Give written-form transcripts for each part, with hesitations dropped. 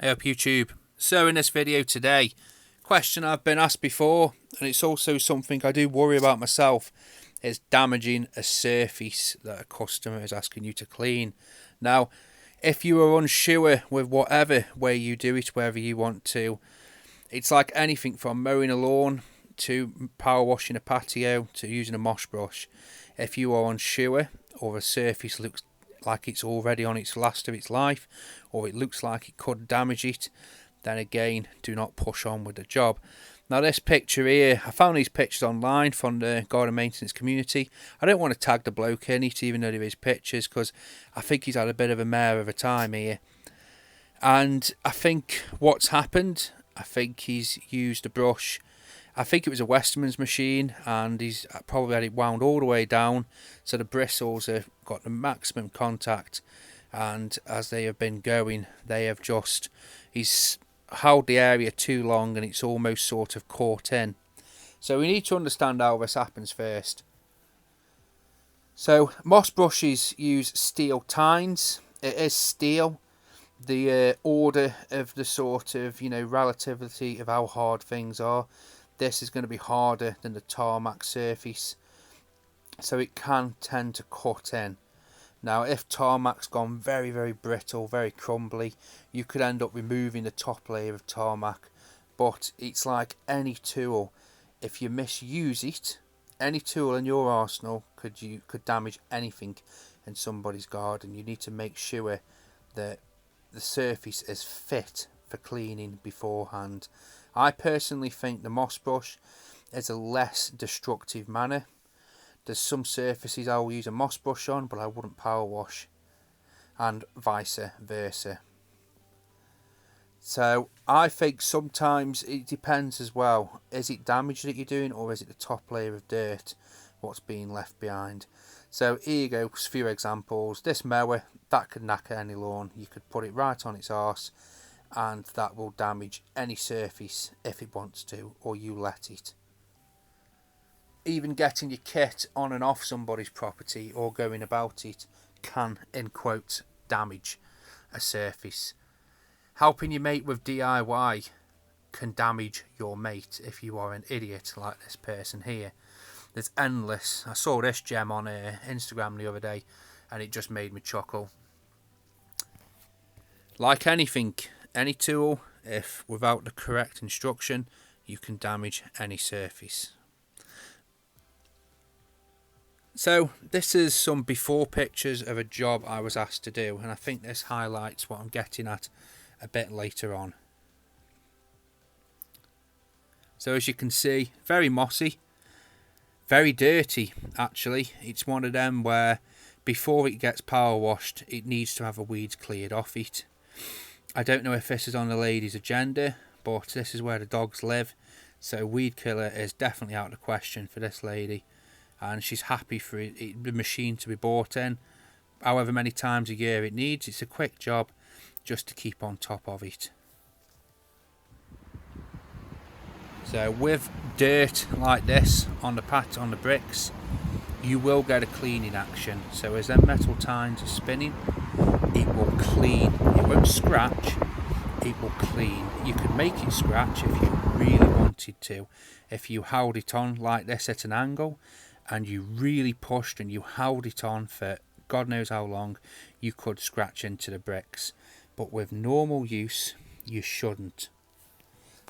Hey up YouTube. So in this video today, question I've been asked before, and it's also something I do worry about myself, is damaging a surface that a customer is asking you to clean. Now, if you are unsure with whatever way you do it, wherever you want to, it's like anything from mowing a lawn to power washing a patio to using a moss brush. If you are unsure or a surface looks like it's already on its last of its life, or it looks like it could damage it, then again, do not push on with the job. Now this picture here, I found these pictures online from the garden maintenance community. I don't want to tag the bloke in it, even though there is pictures, because I think he's had a bit of a mare of a time here. And I think what's happened, I think he's used a brush. I think it was a Westerman's machine, and he's probably had it wound all the way down, so the bristles have got the maximum contact, and as they have been going, they have just, he's held the area too long and it's almost sort of caught in. So we need to understand how this happens first. So moss brushes use steel tines. It is steel. The order of the sort of, relativity of how hard things are. This is going to be harder than the tarmac surface, so it can tend to cut in. Now if tarmac's gone very, very brittle, very crumbly, you could end up removing the top layer of tarmac. But it's like any tool, if you misuse it, any tool in your arsenal could damage anything in somebody's garden. You need to make sure that the surface is fit for cleaning beforehand. I personally think the moss brush is a less destructive manner. There's some surfaces I will use a moss brush on, but I wouldn't power wash, and vice versa. So I think sometimes it depends as well. Is it damage that you're doing, or is it the top layer of dirt what's being left behind? So here you go, a few examples. This mower, that could knacker any lawn. You could put it right on its arse, and that will damage any surface if it wants to, or you let it. Even getting your kit on and off somebody's property or going about it can, in quotes, damage a surface. Helping your mate with DIY can damage your mate if you are an idiot like this person here. There's endless. I saw this gem on Instagram the other day and it just made me chuckle. Like anything, any tool, if without the correct instruction, you can damage any surface. So this is some before pictures of a job I was asked to do, and I think this highlights what I'm getting at a bit later on. So as you can see, very mossy, very dirty actually. It's one of them where before it gets power washed it needs to have a weeds cleared off it. I don't know if this is on the lady's agenda, but this is where the dogs live, so weed killer is definitely out of the question for this lady, and she's happy for the machine to be bought in however many times a year it needs. It's a quick job just to keep on top of it. So with dirt like this on the bricks, you will get a cleaning action. So as them metal tines are spinning, it will clean. It won't scratch, it will clean. You could make it scratch if you really wanted to. If you held it on like this at an angle and you really pushed and you held it on for God knows how long, you could scratch into the bricks. But with normal use, you shouldn't.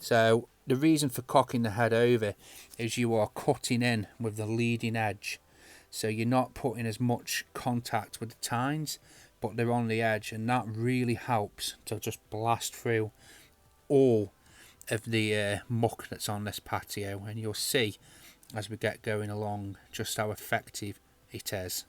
So the reason for cocking the head over is you are cutting in with the leading edge. So you're not putting as much contact with the tines, but they're on the edge, and that really helps to just blast through all of the muck that's on this patio, and you'll see as we get going along just how effective it is.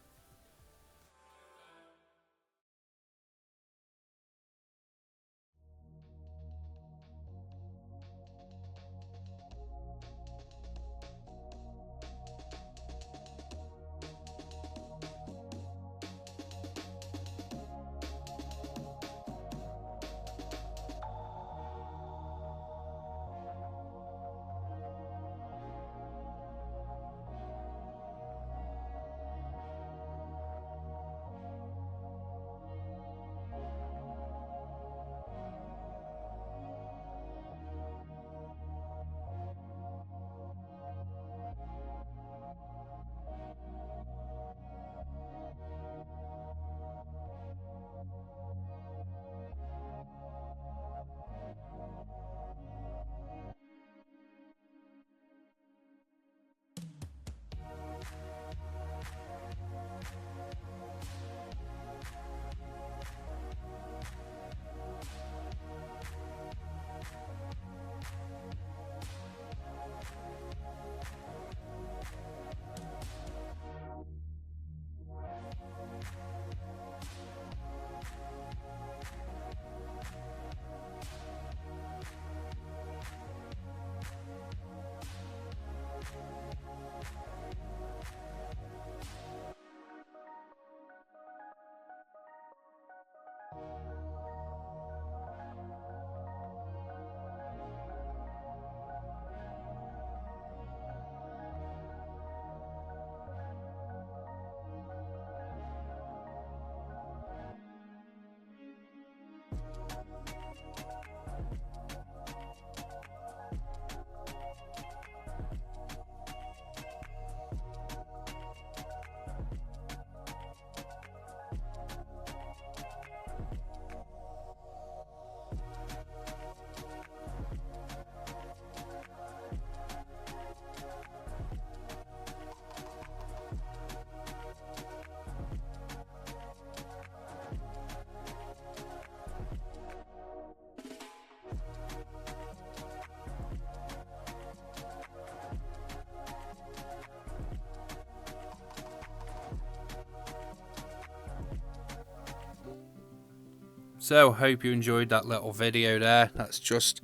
So I hope you enjoyed that little video there. That's just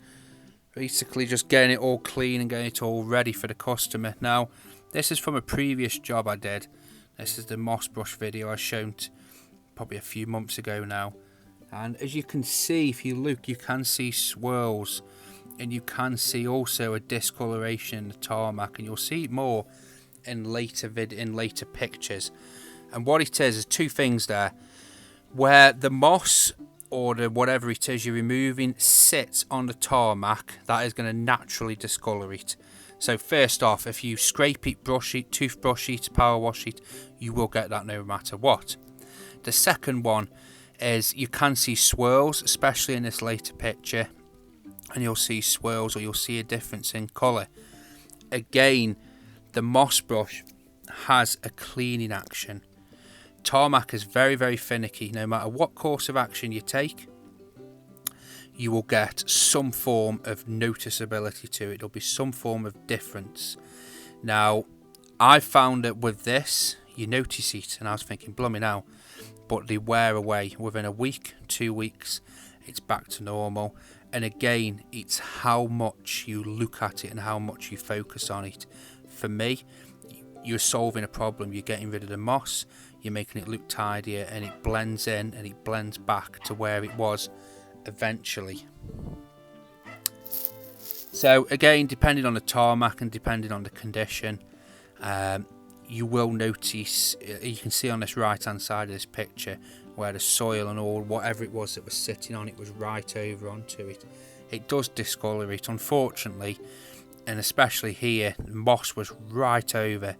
basically just getting it all clean and getting it all ready for the customer. Now this is from a previous job I did. This is the moss brush video I shown probably a few months ago now, and as you can see, if you look, you can see swirls, and you can see also a discoloration in the tarmac, and you'll see it more in later pictures. And what it is two things there, where the moss or the whatever it is you're removing sits on the tarmac, that is going to naturally discolour it. So first off, if you scrape it, brush it, toothbrush it, power wash it, you will get that no matter what. The second one is you can see swirls, especially in this later picture, and you'll see swirls or you'll see a difference in colour. Again, the moss brush has a cleaning action. Tarmac is very, very finicky. No matter what course of action you take, you will get some form of noticeability to it. There'll be some form of difference. Now, I found that with this, you notice it, and I was thinking, blummy now, but they wear away within a week, 2 weeks, it's back to normal. And again, it's how much you look at it and how much you focus on it. For me, you're solving a problem. You're getting rid of the moss, you're making it look tidier, and it blends in and it blends back to where it was eventually. So again, depending on the tarmac and depending on the condition, you will notice, you can see on this right hand side of this picture where the soil and all whatever it was that was sitting on it was right over onto it. It does discolour it, unfortunately, and especially here, the moss was right over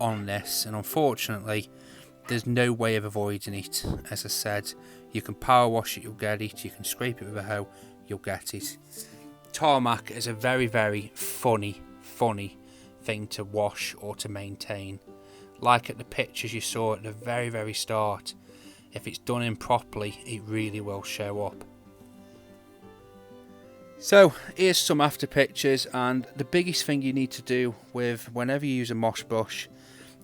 on this, and unfortunately there's no way of avoiding it. As I said, you can power wash it, you'll get it, you can scrape it with a hoe, you'll get it. Tarmac is a very, very funny thing to wash or to maintain. Like at the pictures you saw at the very, very start, if it's done improperly, it really will show up. So here's some after pictures, and the biggest thing you need to do with whenever you use a moss brush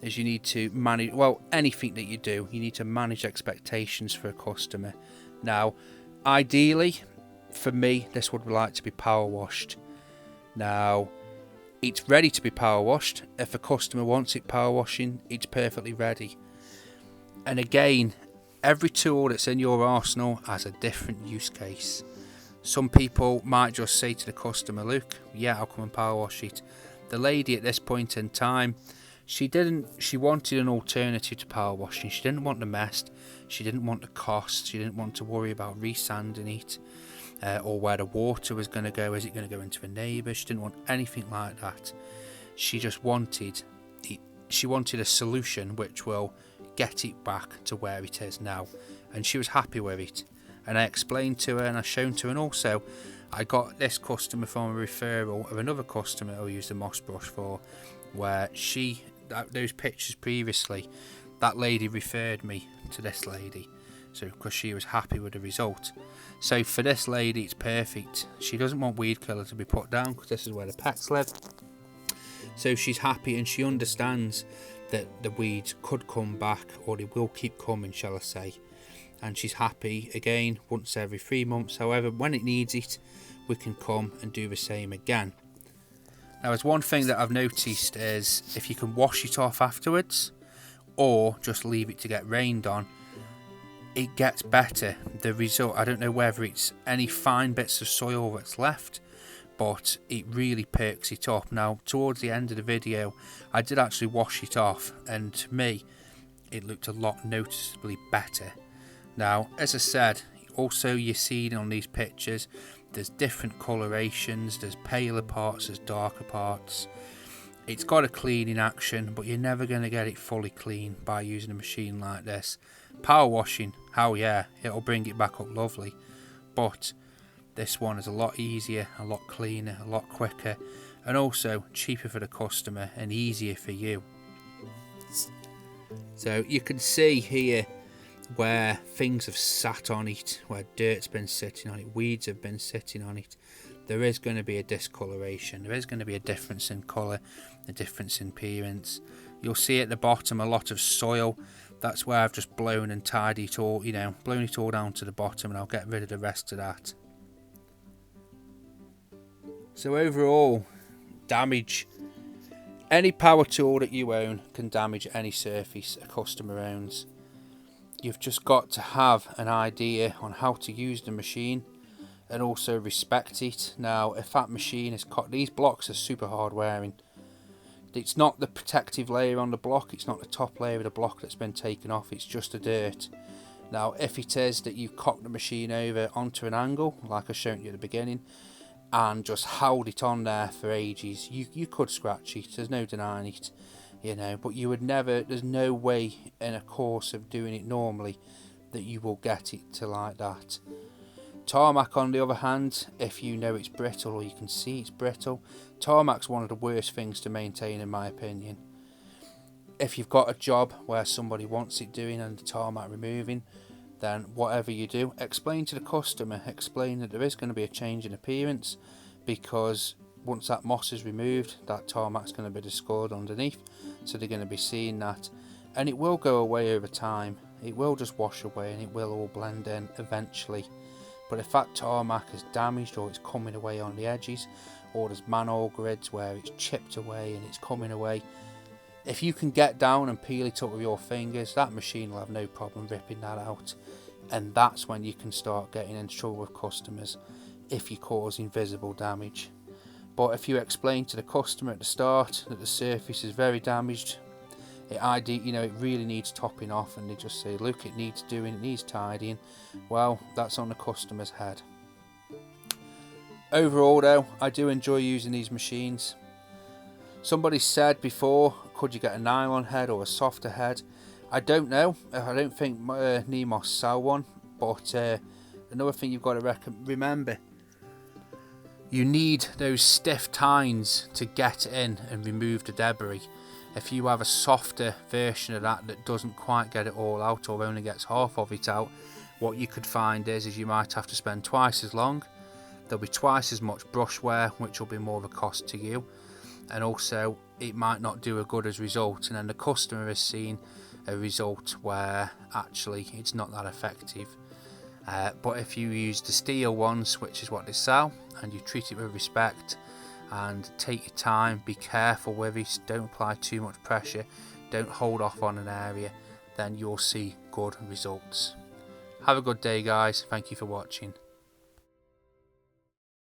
is you need to manage, well, anything that you do, you need to manage expectations for a customer. Now, ideally, for me, this would like to be power washed. Now, it's ready to be power washed. If a customer wants it power washing, it's perfectly ready. And again, every tool that's in your arsenal has a different use case. Some people might just say to the customer, look, yeah, I'll come and power wash it. The lady at this point in time, she wanted an alternative to power washing. She didn't want the mess, she didn't want the cost, she didn't want to worry about resanding it, or where the water was going to go. Is it going to go into a neighbour? She didn't want anything like that. She just wanted a solution which will get it back to where it is now, and she was happy with it. And I explained to her and I shown to her, and also I got this customer from a referral of another customer who used the moss brush for, where those pictures previously, that lady referred me to this lady, so because she was happy with the result. So for this lady, it's perfect. She doesn't want weed killer to be put down because this is where the pets live. So she's happy, and she understands that the weeds could come back, or they will keep coming, shall I say. And she's happy again once every 3 months. However, when it needs it, we can come and do the same again. Now, there's one thing that I've noticed is if you can wash it off afterwards or just leave it to get rained on, it gets better. The result, I don't know whether it's any fine bits of soil that's left, but it really perks it up. Now, towards the end of the video, I did actually wash it off, and to me, it looked a lot noticeably better. Now, as I said, also you see on these pictures, there's different colorations, there's paler parts, there's darker parts. It's got a cleaning action, but you're never going to get it fully clean by using a machine like this. Power washing, oh yeah, it'll bring it back up lovely, but this one is a lot easier, a lot cleaner, a lot quicker, and also cheaper for the customer and easier for you. So you can see here where things have sat on it, where dirt's been sitting on it, weeds have been sitting on it. There is going to be a discoloration, there is going to be a difference in colour, a difference in appearance. You'll see at the bottom a lot of soil. That's where I've just blown and tidied it all, blown it all down to the bottom, and I'll get rid of the rest of that. So overall, damage. Any power tool that you own can damage any surface a customer owns. You've just got to have an idea on how to use the machine and also respect it. Now, if that machine is these blocks are super hard wearing. It's not the protective layer on the block, it's not the top layer of the block that's been taken off, it's just the dirt. Now, if it is that you cock the machine over onto an angle, like I showed you at the beginning, and just held it on there for ages, you could scratch it, there's no denying it, but you would never, there's no way in a course of doing it normally that you will get it to like that. Tarmac, on the other hand, if you know it's brittle or you can see it's brittle, tarmac's one of the worst things to maintain in my opinion. If you've got a job where somebody wants it doing and the tarmac removing, then whatever you do, explain to the customer, explain that there is going to be a change in appearance, because once that moss is removed, that tarmac's going to be discoloured underneath, so they're going to be seeing that, and it will go away over time. It will just wash away and it will all blend in eventually. But if that tarmac is damaged or it's coming away on the edges, or there's manhole grids where it's chipped away and it's coming away, if you can get down and peel it up with your fingers, that machine will have no problem ripping that out. And that's when you can start getting in trouble with customers, if you're causing visible damage. But if you explain to the customer at the start that the surface is very damaged, it really needs topping off, and they just say, look, it needs doing, it needs tidying, well, that's on the customer's head. Overall though, I do enjoy using these machines. Somebody said before, could you get a nylon head or a softer head? I don't know. I don't think Nemos sell one, but another thing you've got to remember, you need those stiff tines to get in and remove the debris. If you have a softer version of that doesn't quite get it all out, or only gets half of it out, what you could find is you might have to spend twice as long. There'll be twice as much brush wear, which will be more of a cost to you, and also it might not do a good as result, and then the customer has seen a result where actually it's not that effective. But if you use the steel ones, which is what they sell, and you treat it with respect and take your time, be careful with it, don't apply too much pressure, don't hold off on an area, then you'll see good results. Have a good day guys, thank you for watching.